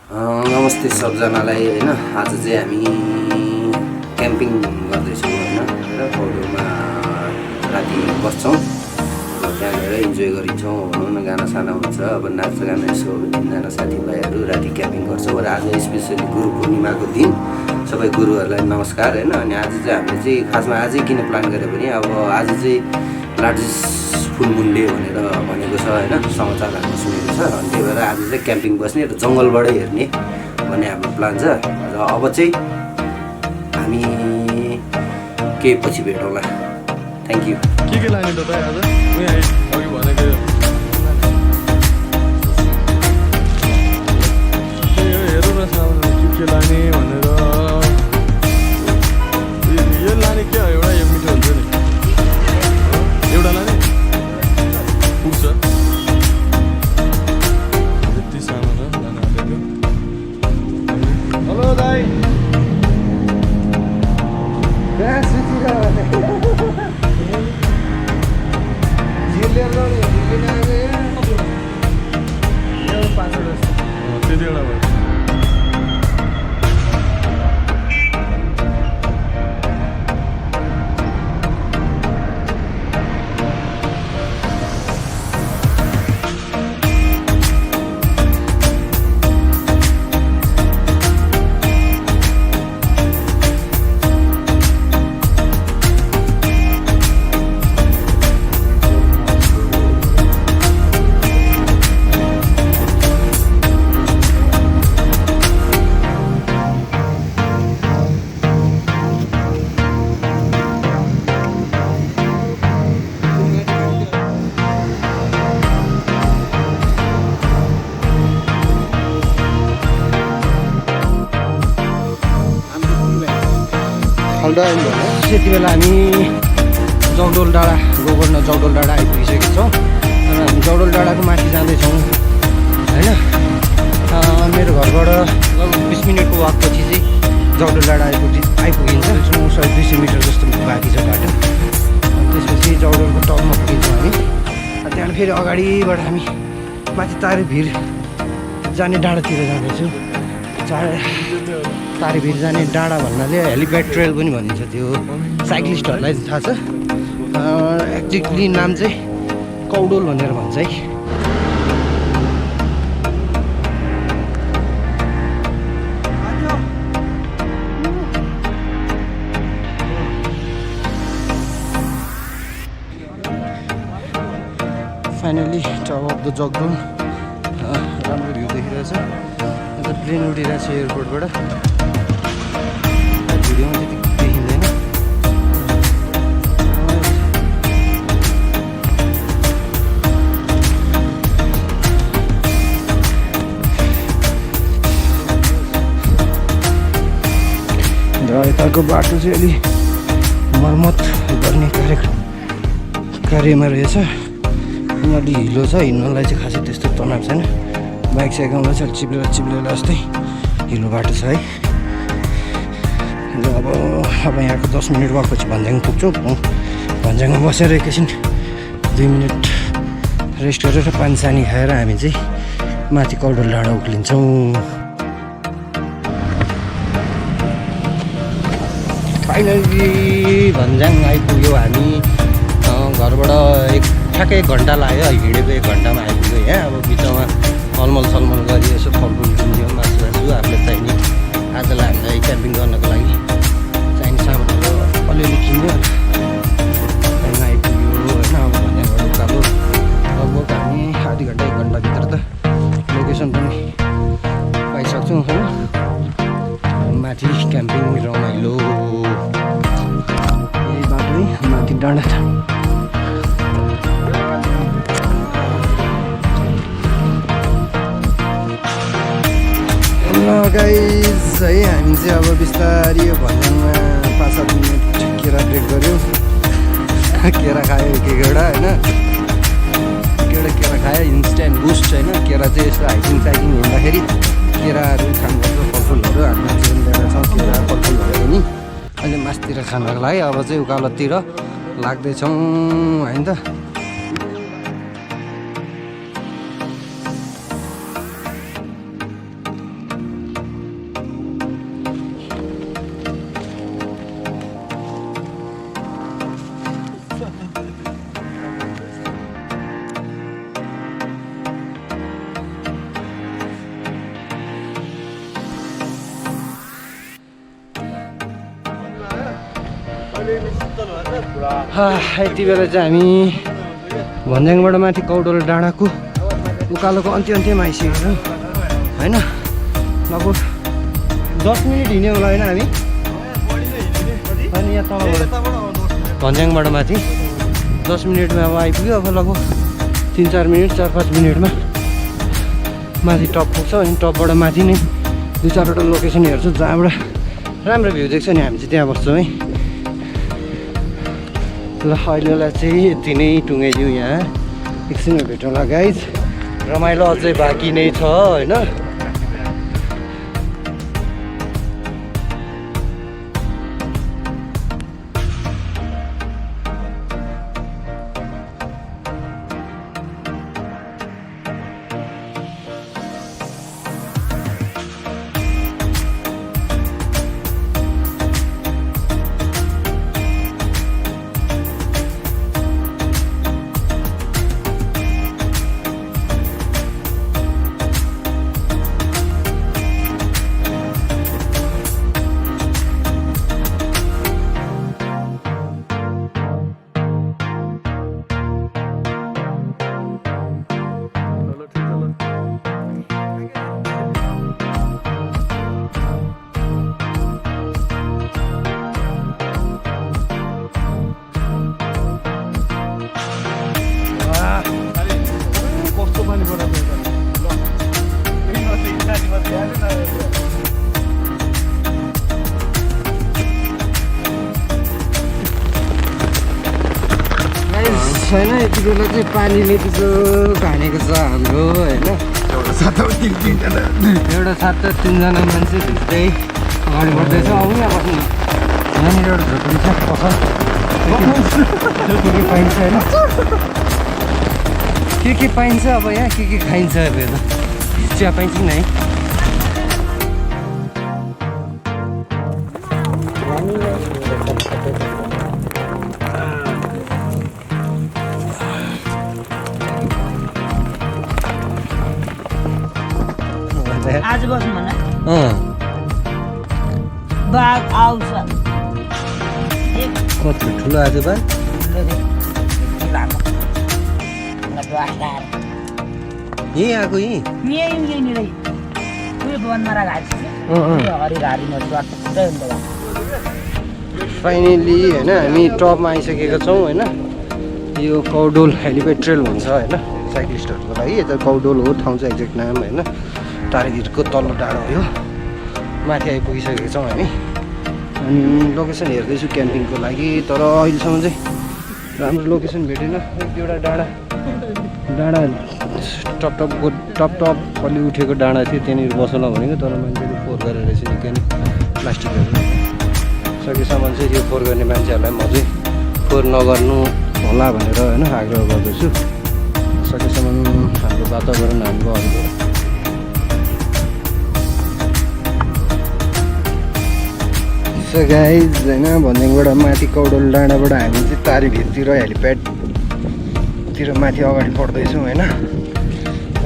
नमस्ते सबजनालाई होइन। आज चाहिँ हामी क्याम्पिङ गर्दैछौँ होइन र कौडलमा राति बस्छौँ र त्यहाँ गएर इन्जोय गरिन्छौँ। भनौँ न गाना साना हुन्छ, अब नाच्छ गाना यसो 3जना साथीभाइहरू राति क्याम्पिङ गर्छौँ। र आज स्पेसली गुरु पूर्णिमाको दिन सबै गुरुहरूलाई नमस्कार होइन। अनि आज चाहिँ हामीले चाहिँ खासमा आजै किन प्लान गऱ्यो भने अब आज चाहिँ लार्जेस्ट फुल मुन डे भनेर भनेको छ होइन, समाचारहरूमा सुनेको छ। अनि त्यही भएर आज चाहिँ क्याम्पिङ बस्ने र जङ्गलबाटै हेर्ने भन्ने हाम्रो प्लान छ। र अब चाहिँ हामी केही पछि भेटौँला। Thank you. के लाने त भाइ आज अघि भनेको हेरौँ न सामान के लाने भनेर। यो लाने क्या एउटा यो मिठो हुन्छ नि, एउटा लाने पुग्छ यति सामान लान आँटेको। हेलो दाइ, त्यति एउटा भयो। त्यति बेला हामी जौडोल डाँडा गोकर्ण जौडोल डाँडा आइपुगिसकेका छौँ। र हामी जौडोल डाँडाको माथि जाँदैछौँ होइन। मेरो घरबाट लगभग 20 मिनटको वाकपछि चाहिँ जौडोल डाँडा आइपुगिन्छ। 100-200 मिटर जस्तो बाँकी छ बाटो। अनि त्यसपछि जौडोलको टपमा पुगिन्छौँ हामी। त्यहाँबाट फेरि अगाडिबाट हामी माथि तारेभिर जाने डाँडातिर जाँदैछौँ। तारेभिर जाने डाँडा भन्नाले हेलिप्याड ट्रेल पनि भनिन्छ। त्यो साइक्लिस्टहरूलाई थाहा छ। एक्ज्याक्टली नाम चाहिँ कौडोल भनेर भन्छ है। Finally top of the Jagdol राम्रो भ्यू देखिरहेछ। अन्त प्लेन उडिरहेछ एयरपोर्टबाट। भिडियोमा त्यति देखिँदैन। र यताको बाटो चाहिँ अलि मर्मत गर्ने कार्यमा रहेछ। अलि हिलो छ, हिँड्नलाई चाहिँ खासै त्यस्तो तनाव छैन। बाइक साइकलमा चाहिँ चिप्लेर जस्तै हिलो बाटो छ है। र अब यहाँको 10 मिनट वाकपछि भन्ज्याङ पुग्छौँ। भन्ज्याङमा बसेर एकैछिन 2 मिनट रेस्ट गरेर पानी सानी खाएर हामी चाहिँ माथि कौडोल डाँडा उक्लिन्छौँ। फाइनली भन्ज्याङ आइपुग्यो हामी। घरबाट ठ्याक्कै 1 घन्टा लाग्यो, हिँडेको 1 घन्टामा आइपुग्यो यहाँ। अब बिचमा अलमल सलमल गरी यसो फलफुल किन्यो, मासु आफूले चाहिने आजलाई हामीलाई क्याम्पिङ गर्नको लागि चाहिने सामानहरू अलिअलि किन्यो। त्यहाँदेखि आइपुग्यो होइन। अब भन्ज्याङबाट उकालो लगभग हामी आधी घन्टा 1 घन्टाभित्र त लोकेसन पनि पाइसक्छौँ होइन। माथि क्याम्पिङ रमाइलो यही बाटो माथि डाँडा छ। गाइस है, हामी चाहिँ अब बिस्तारै भन्ज्याङमा 5-7 मिनट केरा ब्रेक गऱ्यौँ। केरा खायो एउटा होइन। केरा खायो, इन्स्ट्यान्ट बुस्ट होइन। केरा चाहिँ यस्तो हाइकिङ साइकिङ हिँड्दाखेरि केराहरू खानुपर्छ, फलफुलहरू हामी चाहिँ ल्याएर छौँ। केरा फलफुलहरू पनि अहिले मासतिर खानको लागि अब चाहिँ उकालोतिर लाग्दैछौँ होइन त। यति बेला चाहिँ हामी भन्ज्याङबाट माथि कौडोल डाँडाको उकालोको अन्त्यमा आइसकेको छौँ होइन। लगभग 10 मिनट हिँड्यो होला होइन हामी। अनि यहाँ तलबाट भन्ज्याङबाट माथि 10 मिनटमा अब आइपुग्यो। अब लगभग 3-4 मिनट 4-5 मिनटमा माथि टप पुग्छ। अनि टपबाट माथि नै 2-4वटा लोकेसन हेर्छु जहाँबाट राम्रो भ्यू देख्छ नि हामी चाहिँ त्यहाँ बस्छौँ है। ल अहिलेलाई चाहिँ यति नै टुङ्गाइदिउँ यहाँ। एकछिनमा भेटौँला गाइज। रमाइलो अझै बाँकी नै छ होइन। छैन यति बेला चाहिँ पानीले त्यस्तो हानेको छ हाम्रो होइन। एउटा सात 3जना मान्छे भित्रै अगाडि बढ्दैछ। आउनु यहाँ बस्नु। यहाँनिर एउटा झोटुङ छ पसल के पाइन्छ होइन। के पाइन्छ अब यहाँ के खाइन्छ अब हेर्दा चिया पाइन्छ नि है। आज बस्नु भन बाघ आउँछ। कति ठुलो आज बाघ? यहीँ आएको यहीँ फाइनली होइन हामी टपमा आइसकेका छौँ होइन। यो कौडोल हेलिप्याड ट्रेल हुन्छ होइन साइक्लिस्टहरूको लागि। यता कौडोल हो ठाउँ चाहिँ एक्ज्याक्ट नाम होइन। तारेभिरको तल्लो डाँडो हो यो। माथि आइपुगिसकेका छौँ हामी। अनि लोकेसन हेर्दैछु क्याम्पिङको लागि। तर अहिलेसम्म चाहिँ राम्रो लोकेसन भेटेन। एउटा डाँडा टप अलि उठेको डाँडा थियो त्यहाँनिर बसौँला भनेको। तर मान्छेले फोहोर गरेर रहेछ निकै नै प्लास्टिकहरू। सकेसम्म चाहिँ यो फोहोर गर्ने मान्छेहरूलाई म चाहिँ फोहोर नगर्नु होला भनेर होइन आग्रह गर्दछु। सकेसम्म हाम्रो वातावरण हाम्रो अरू सो गाइज होइन। भन्ज्याङबाट माथि कौडोल डाँडाबाट हामी चाहिँ तारेभिरतिर हेलिप्याडतिर माथि अगाडि बढ्दैछौँ होइन।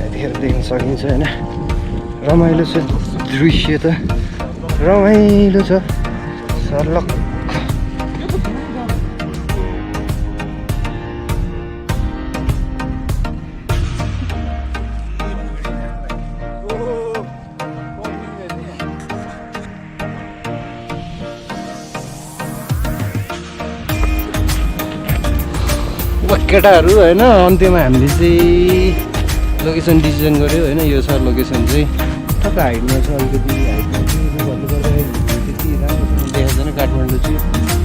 यतिखेर देख्न सकिन्छ होइन। रमाइलो छ दृश्य त रमाइलो छ सर्लक। केटाहरू होइन अन्त्यमा हामीले चाहिँ लोकेसन डिसिजन गऱ्यो होइन। यो छ लोकेसन चाहिँ टक्क हाइटमा छ। अलिकति हाइटमा भन्नु पर्दाखेरि त्यति राम्रोसँग देखाएको छैन। काठमाडौँ चाहिँ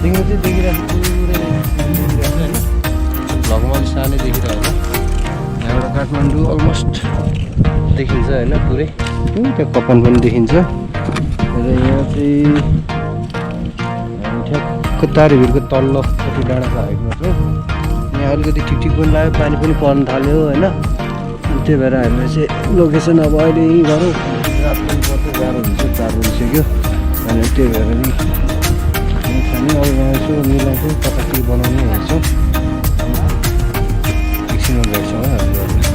देख्नु चाहिँ देखिरहेको पुरै देखिरहेको छ होइन। भ्लगमा अलिक सानै देखिरहेको छ। यहाँबाट काठमाडौँ अलमोस्ट देखिन्छ होइन पुरै। त्यहाँ कपन पनि देखिन्छ। र यहाँ चाहिँ हामी ठ्याक्क तारेभिरको तल्लोपट्टि डाँडाको हाइटमा छौँ। यहाँ अलिकति ठिक पनि लाग्यो। पानी पनि पर्न थाल्यो होइन। अनि त्यही भएर हामीले चाहिँ लोकेसन अब अहिले यहीँ गरौँ। रात पनि पर्छ गाह्रो हुन्छ 4 बजिसक्यो। अनि त्यही भएर नि खाने अब यहाँ यसो मिलाउँछौँ कता के बनाउने हेर्छौँ। एकछिनमा भेट्छौँ है हजुरहरूले।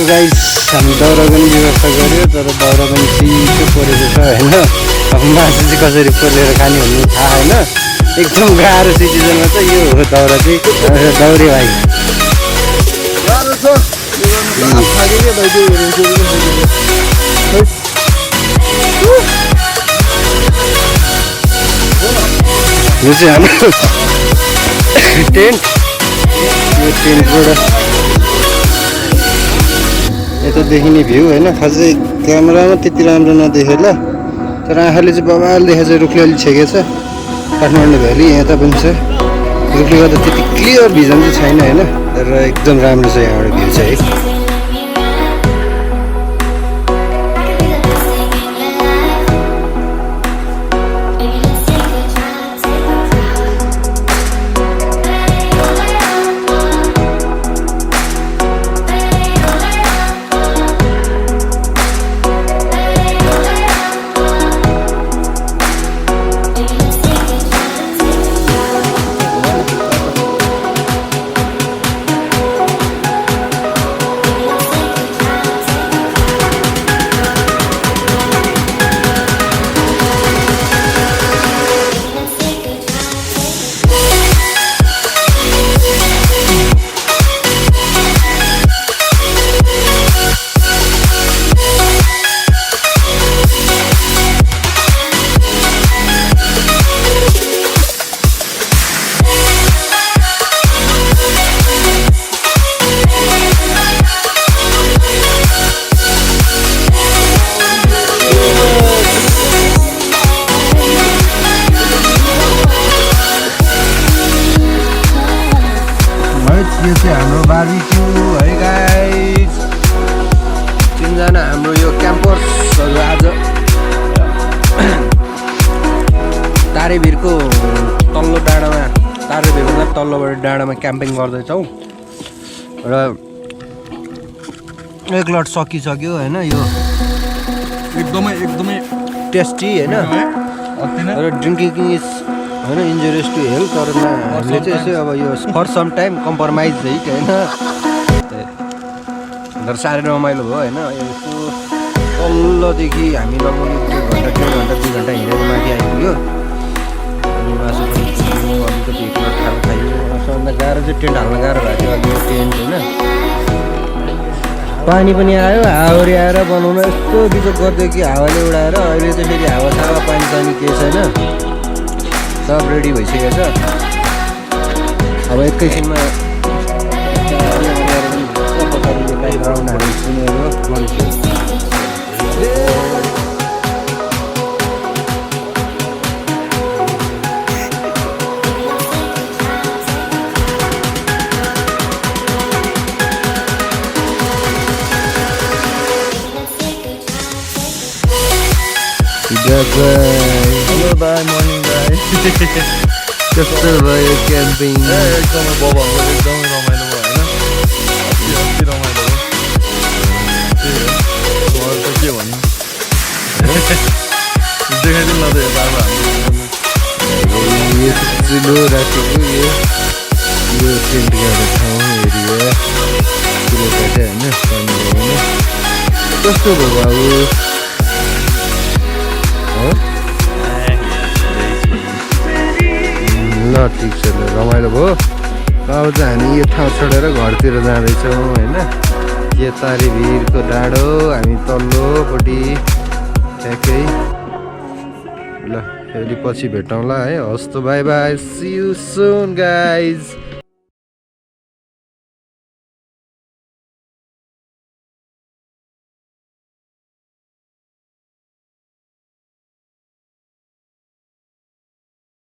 गाइस हामी दाउरा पनि व्यवस्था गऱ्यो तर दाउरा पनि छिटो परेको छ होइन अब मासु चाहिँ कसरी पोलेर खाने भन्ने थाहा होइन एकदम गाह्रो सिचुएसनमा चाहिँ यो हो दाउरा चाहिँ दाउरे भाइ यो चाहिँ हाम्रो टेन्ट यो टेन्टबाट यता देखिने भ्यू होइन खासै क्यामेरामा त्यति राम्रो नदेखेला तर आँखाले चाहिँ बबाल देखेको छ रुखले अलिक छेकेको छ काठमाडौँ भ्याली यता पनि छ रुखले गर्दा त्यति क्लियर भिजन चाहिँ छैन होइन तर एकदम राम्रो छ यहाँबाट भ्यू चाहिँ है यो चाहिँ हाम्रो बार्बिक्यू है गाइस तिनजना हाम्रो यो क्याम्पर्सहरू आज तारेभिरको तल्लो डाँडामा तारेभिरभन्दा तल्लोबाट डाँडामा क्याम्पिङ गर्दैछौँ र एक लट सकिसक्यो होइन यो एकदमै टेस्टी होइन र ड्रिङ्किङ इज होइन इन्जुरियस टु हेल्थ तर हामीले चाहिँ यसो अब यो फर सम टाइम कम्प्रोमाइज है होइन तर साह्रै रमाइलो भयो होइन यसो तल्लोदेखि हामी लगभग 1 घन्टा 2 घन्टा हिँडेर माथि आइपुग्यो अनि मासु पनि खानु अलिकति एक प्लेट खानु खायो सबभन्दा गाह्रो चाहिँ टेन्ट हाल्न गाह्रो भएको थियो अलिकति टेन्ट होइन पानी पनि आयो हावारी आएर बनाउन यस्तो बिचो गरिदियो कि हावाले उडाएर अहिले चाहिँ फेरि हावा सावा पानी केही छैन सब रेडी भइसकेको छ अब एकैछिनमा हेलो बाई मर्निङ बाई कस्तो भयो क्याम्पिङ एकदमै बबाको एकदमै रमाइलो भयो होइन अति रमाइलो भयो त्यही हो अरू त के भन्नु देखाइदिनु न त यता अब यो चुलो राखेको यो टेन्ट गर्ने ठाउँ एरिया चुलो काट्यो होइन कस्तो भयो बाबु ल ठिक छ ल रमाइलो भयो अब चाहिँ हामी यो ठाउँ छोडेर घरतिर जाँदैछौँ होइन यो तारेभिरको डाँडो हामी तल्लोपट्टि ठ्याक्कै ल फेरि पछि भेटौँला है हस् त bye bye see you soon guys